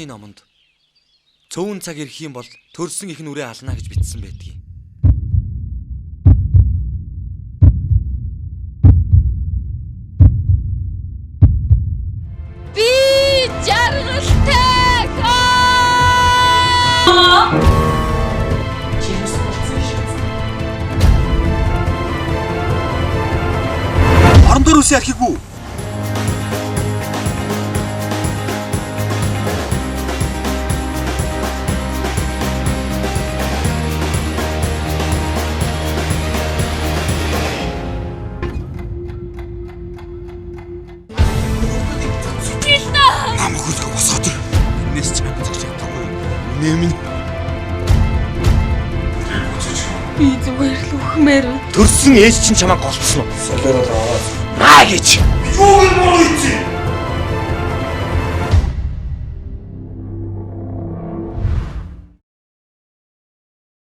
Орны номонд цөөн цаг ирэх юм бол төрсөн их нүрээ ална гэж бичсэн байдгийг. Би жаргалтай. Чимс болсон шүү. Орон дээр үсэ архигүй. Намхүлг босоод. Энэс чамд гэж ятгүй. Нэмэн. Би зүгээр л үхмээр. Төрсөн ээж чинь чамаа голцсон уу? Солиороо аваад. Маа гэж. Юу юм бол ичи?